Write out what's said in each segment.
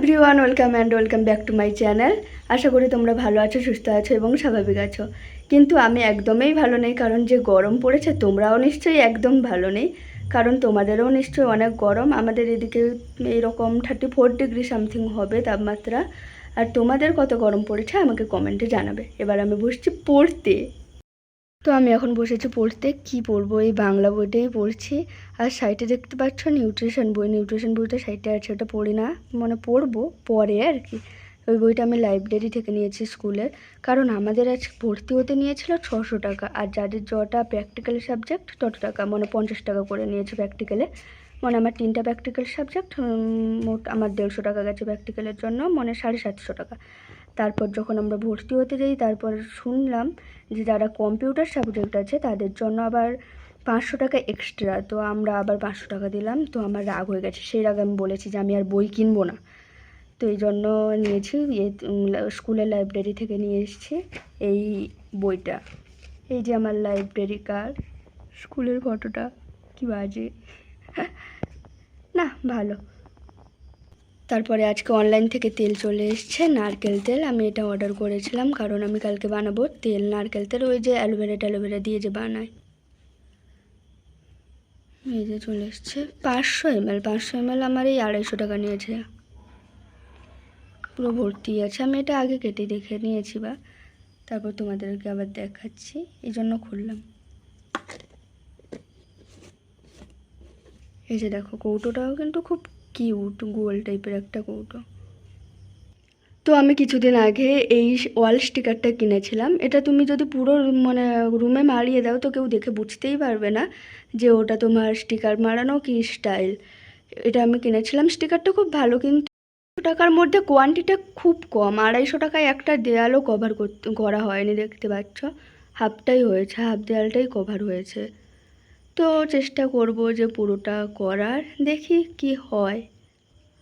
Everyone, welcome back to my channel. আশা করি তোমরা ভালো আছো, সুস্থ আছো এবং স্বাভাবিক আছো। কিন্তু আমি একদমই ভালো নেই, কারণ যে গরম পড়েছে তোমরাও নিশ্চয়ই একদম ভালো নেই, কারণ তোমাদেরও নিশ্চয়ই অনেক গরম। আমাদের এদিকে এইরকম 34 ডিগ্রি সামথিং হবে তাপমাত্রা। আর তোমাদের কত গরম পড়েছে আমাকে কমেন্টে জানাবে। এবার আমি বসছি পড়তে। তো আমি এখন বসেছি পড়তে। কি পড়বো, এই বাংলা বইটাই পড়ছি। আর সাইটে দেখতে পাচ্ছ নিউট্রিশন বইটা সাইটে আছে, ওটা পড়ি না, মানে পড়বো পরে আর কি। ওই বইটা আমি লাইব্রেরি থেকে নিয়েছি স্কুলের, কারণ আমাদের আজ ভর্তি হতে নিয়েছিল 600 টাকা, আর যাদের যটা প্র্যাকটিক্যাল সাবজেক্ট তত টাকা, মানে 50 টাকা করে নিয়েছে প্র্যাকটিক্যালে। মানে আমার 3টা প্র্যাকটিক্যাল সাবজেক্ট, মোট আমার 150 টাকা গেছে প্র্যাকটিক্যালের জন্য, মানে 750 টাকা। তারপর যখন আমরা ভর্তি হতে যাই তারপর শুনলাম যে যারা কম্পিউটার সাবজেক্ট আছে তাদের জন্য আবার 500 টাকা এক্সট্রা। তো আমরা আবার 500 টাকা দিলাম। তো আমার রাগ হয়ে গেছে, সেই রাগে আমি বলেছি যে আমি আর বই কিনবো না। তো এই জন্য নিয়েছি, স্কুলের লাইব্রেরি থেকে নিয়ে এসেছি এই বইটা। এই যে আমার লাইব্রেরি কার্ড, স্কুলের ফটোটা কি বাজে না, ভালো। তারপরে আজকে অনলাইন থেকে তেল চলে এসছে, নারকেল তেল। আমি এটা অর্ডার করেছিলাম কারণ আমি কালকে বানাবো তেল, নারকেল তেল, ওই যে অ্যালোভেরা দিয়ে যে বানায়। এই যে চলে এসছে 500 ml আমার এই 250 টাকা নিয়েছে, পুরো ভর্তি আছে। আমি এটা আগে কেটে দেখে নিয়েছি, বা তারপর তোমাদেরকে আবার দেখাচ্ছি, এই জন্য খুললাম। এই যে দেখো, কৌটোটাও কিন্তু খুব কিউট, গোল টাইপের একটা কৌটো। তো আমি কিছুদিন আগে এই ওয়াল স্টিকারটা কিনেছিলাম। এটা তুমি যদি পুরো মানে রুমে মারিয়ে দাও তো কেউ দেখে বুঝতেই পারবে না যে ওটা তোমার স্টিকার মারানো কি স্টাইল। এটা আমি কিনেছিলাম, স্টিকারটা খুব ভালো, কিন্তু টাকার মধ্যে কোয়ান্টিটি খুব কম। 250 টাকায় একটা দেয়ালও কভার করা হয়নি, দেখতে পাচ্ছ হাফটাই হয়েছে, হাফ দেয়ালটাই কভার হয়েছে। তো চেষ্টা করব যে পুরোটা করার, দেখি কি হয়।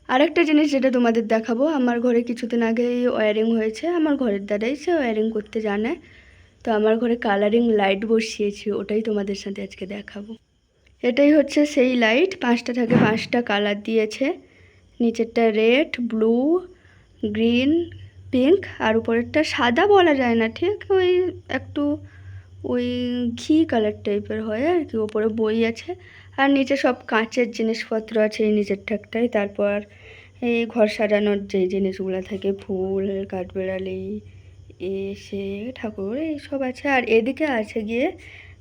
আরেকটা জিনিস যেটা তোমাদের দেখাবো, আমার ঘরে কিছুদিন আগেই ওয়্যারিং হয়েছে, আমার ঘরের দাদাই সে ওয়্যারিং করতে জানে। তো আমার ঘরে কালারিং লাইট বসিয়েছি, ওটাই তোমাদের সাথে আজকে দেখাবো। এটাই হচ্ছে সেই লাইট, 5টা থাকে, 5টা কালার দিয়েছে। নিচেরটা রেড, ব্লু, গ্রিন, পিঙ্ক, আর উপরেরটা সাদা বলা যায় না ঠিক, ওই একটু ওই ঘি কালার টাইপের হয় আর কি। ওপরে বই আছে, আর নিচে সব কাঁচের জিনিসপত্র আছে এই নিচের ঠাকটায়। তারপর এই ঘর সাজানোর যে জিনিসগুলো থাকে, ফুল, কাঠবেড়ালি, সে ঠাকুর, এইসব আছে। আর এদিকে আছে গিয়ে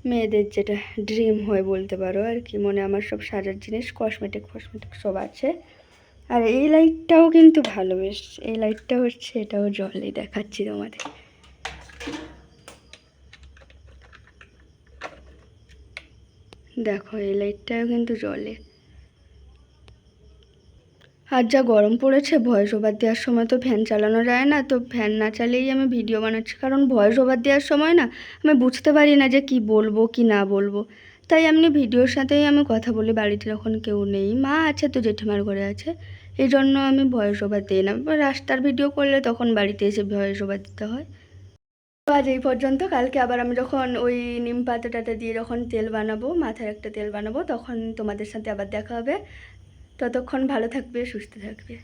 মেয়েদের যেটা ড্রিম হয় বলতে পারো আর কি, মানে আমার সব সাজার জিনিস, কসমেটিক সব আছে। আর এই লাইটটাও কিন্তু ভালো, বেশ। এই লাইটটা হচ্ছে, এটাও জলে, দেখাচ্ছি তোমাদের। দেখো এই লাইটটাও কিন্তু জ্বলে। আর যা গরম পড়েছে, ভয়েস ওভার দেওয়ার সময় তো ফ্যান চালানো যায় না, তো ফ্যান না চালিয়েই আমি ভিডিও বানাচ্ছি, কারণ ভয়েস ওভার দেওয়ার সময় না আমি বুঝতে পারি না যে কি বলবো কি না বলবো। তাই এমনি ভিডিওর সাথেই আমি কথা বলি। বাড়িতে যখন কেউ নেই, মা আছে তো জেঠিমার ঘরে আছে, এই জন্য আমি ভয়েস ওভার দিই না। রাস্তার ভিডিও করলে তখন বাড়িতে এসে ভয়েস ওভার দিতে হয়। তো আজ এই পর্যন্ত। কালকে আবার আমি যখন ওই নিম পাতাটা দিয়ে যখন তেল বানাবো, মাথায় একটা তেল বানাবো, তখন তোমাদের সাথে আবার দেখা হবে। ততক্ষণ ভালো থাকবে, সুস্থ থাকবে।